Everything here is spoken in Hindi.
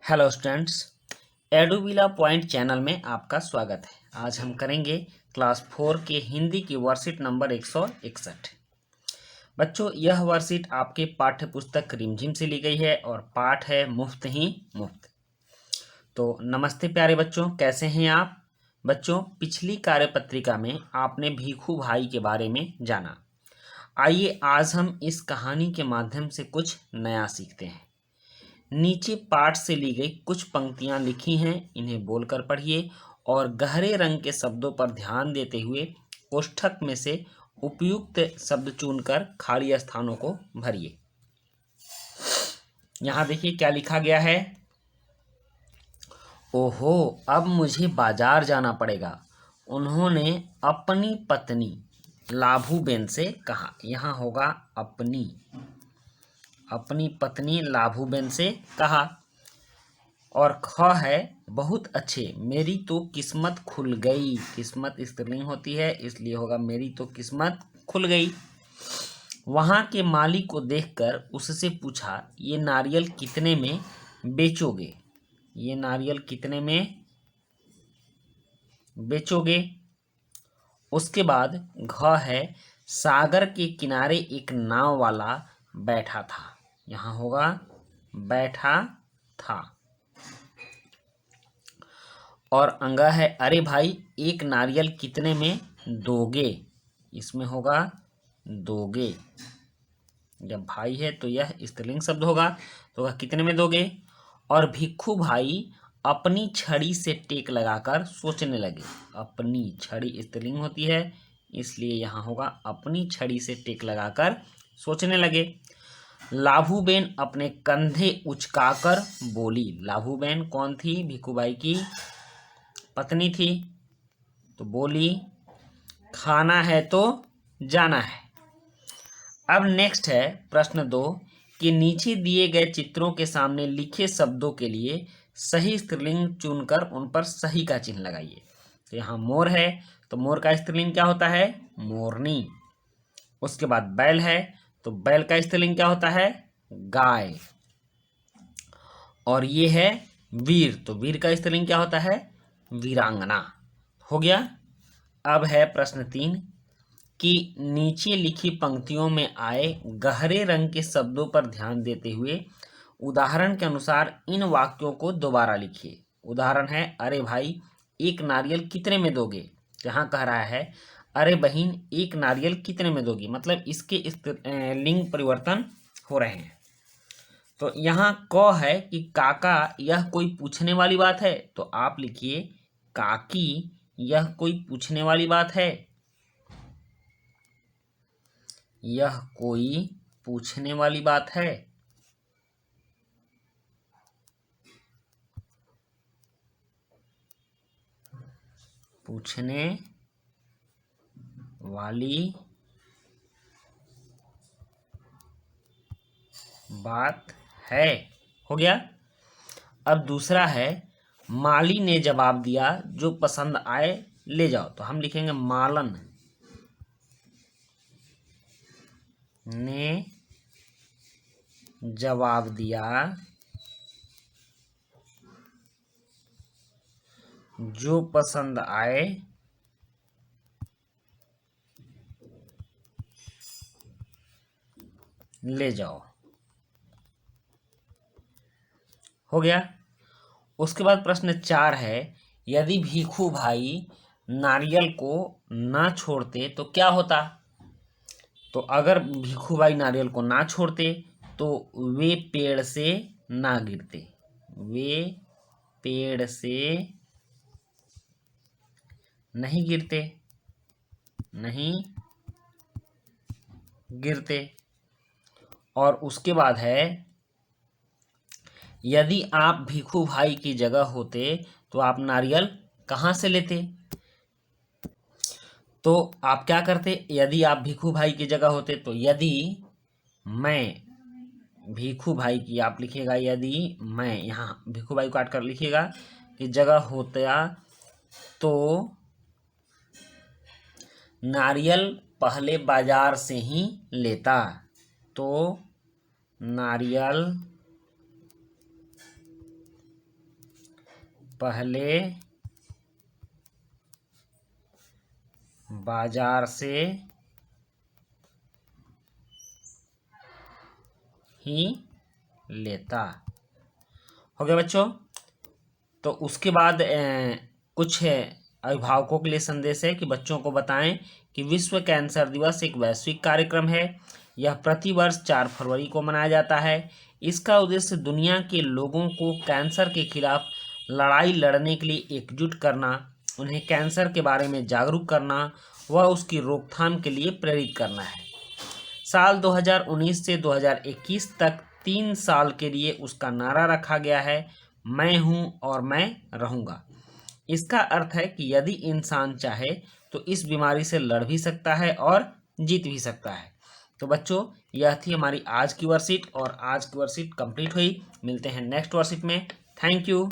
हेलो स्टूडेंट्स, एडुविला पॉइंट चैनल में आपका स्वागत है। आज हम करेंगे क्लास 4 के हिंदी की वर्कशीट नंबर 161। बच्चों, यह वर्कशीट आपके पाठ्य पुस्तक रिमझिम से ली गई है और पाठ है मुफ्त ही मुफ्त। तो नमस्ते प्यारे बच्चों, कैसे हैं आप? बच्चों, पिछली कार्यपत्रिका में आपने भीखू भाई के बारे में जाना। आइए आज हम इस कहानी के माध्यम से कुछ नया सीखते हैं। नीचे पाठ से ली गई कुछ पंक्तियां लिखी हैं, इन्हें बोलकर पढ़िए और गहरे रंग के शब्दों पर ध्यान देते हुए कोष्ठक में से उपयुक्त शब्द चुनकर खाली स्थानों को भरिए। यहां देखिए क्या लिखा गया है। ओहो, अब मुझे बाजार जाना पड़ेगा, उन्होंने अपनी पत्नी लाभूबेन से कहा। यहाँ होगा अपनी पत्नी लाभूबेन से कहा। और ख है बहुत अच्छे, मेरी तो किस्मत खुल गई। किस्मत स्त्रीलिंग होती है, इसलिए होगा मेरी तो किस्मत खुल गई। वहां के माली को देखकर उससे पूछा, ये नारियल कितने में बेचोगे? ये नारियल कितने में बेचोगे? उसके बाद घ है सागर के किनारे एक नाव वाला बैठा था। यहाँ होगा बैठा था। और अंगा है अरे भाई, एक नारियल कितने में दोगे? इसमें होगा दोगे। जब भाई है तो यह स्त्रीलिंग शब्द होगा, तो वह कितने में दोगे? और भिक्षु भाई अपनी छड़ी से टेक लगाकर सोचने लगे। अपनी छड़ी स्त्रीलिंग होती है, इसलिए यहाँ होगा अपनी छड़ी से टेक लगाकर सोचने लगे। लाभूबेन अपने कंधे उचकाकर बोली। लाभूबेन कौन थी? भिक्षु भाई की पत्नी थी। तो बोली, खाना है तो जाना है। अब नेक्स्ट है प्रश्न 2 कि नीचे दिए गए चित्रों के सामने लिखे शब्दों के लिए सही स्त्रीलिंग चुनकर उन पर सही का चिन्ह लगाइए। तो यहाँ मोर है, तो मोर का स्त्रीलिंग क्या होता है? मोरनी। उसके बाद बैल है, तो बैल का स्त्रीलिंग क्या होता है? गाय। और ये है वीर, तो वीर का स्त्रीलिंग क्या होता है? वीरांगना। हो गया। अब है प्रश्न 3 कि नीचे लिखी पंक्तियों में आए गहरे रंग के शब्दों पर ध्यान देते हुए उदाहरण के अनुसार इन वाक्यों को दोबारा लिखिए। उदाहरण है, अरे भाई एक नारियल कितने में दोगे? यहाँ कह रहा है अरे बहन एक नारियल कितने में दोगी, मतलब इसके लिंग परिवर्तन हो रहे हैं। तो यहाँ क है कि काका यह कोई पूछने वाली बात है, तो आप लिखिए काकी यह कोई पूछने वाली बात है। यह कोई पूछने वाली बात है। पूछने वाली बात है। हो गया। अब दूसरा है, माली ने जवाब दिया, जो पसंद आए ले जाओ। तो हम लिखेंगे मालन ने जवाब दिया, जो पसंद आए ले जाओ। हो गया। उसके बाद प्रश्न 4 है, यदि भिक्षु भाई नारियल को ना छोड़ते तो क्या होता? तो अगर भिक्षु भाई नारियल को ना छोड़ते तो वे पेड़ से ना गिरते। वे पेड़ से नहीं गिरते, नहीं गिरते। और उसके बाद है, यदि आप भिक्षु भाई की जगह होते तो आप नारियल कहाँ से लेते? तो आप क्या करते? यदि आप भिक्षु भाई की जगह होते तो यदि मैं भिक्षु भाई की, आप लिखिएगा यदि मैं, यहाँ भिक्षु भाई काट कर लिखिएगा कि जगह होता तो नारियल पहले बाजार से ही लेता। तो नारियल पहले बाजार से ही लेता। हो गया बच्चों। तो उसके बाद कुछ अभिभावकों के लिए संदेश है कि बच्चों को बताएं कि विश्व कैंसर दिवस एक वैश्विक कार्यक्रम है। यह प्रतिवर्ष 4 फरवरी को मनाया जाता है। इसका उद्देश्य दुनिया के लोगों को कैंसर के खिलाफ लड़ाई लड़ने के लिए एकजुट करना, उन्हें कैंसर के बारे में जागरूक करना व उसकी रोकथाम के लिए प्रेरित करना है। साल 2019 से 2021 तक 3 साल के लिए उसका नारा रखा गया है, मैं हूं और मैं रहूंगा। इसका अर्थ है कि यदि इंसान चाहे तो इस बीमारी से लड़ भी सकता है और जीत भी सकता है। तो बच्चों, यह थी हमारी आज की वर्कशीट और आज की वर्कशीट कंप्लीट हुई। मिलते हैं नेक्स्ट वर्कशीट में। Thank you.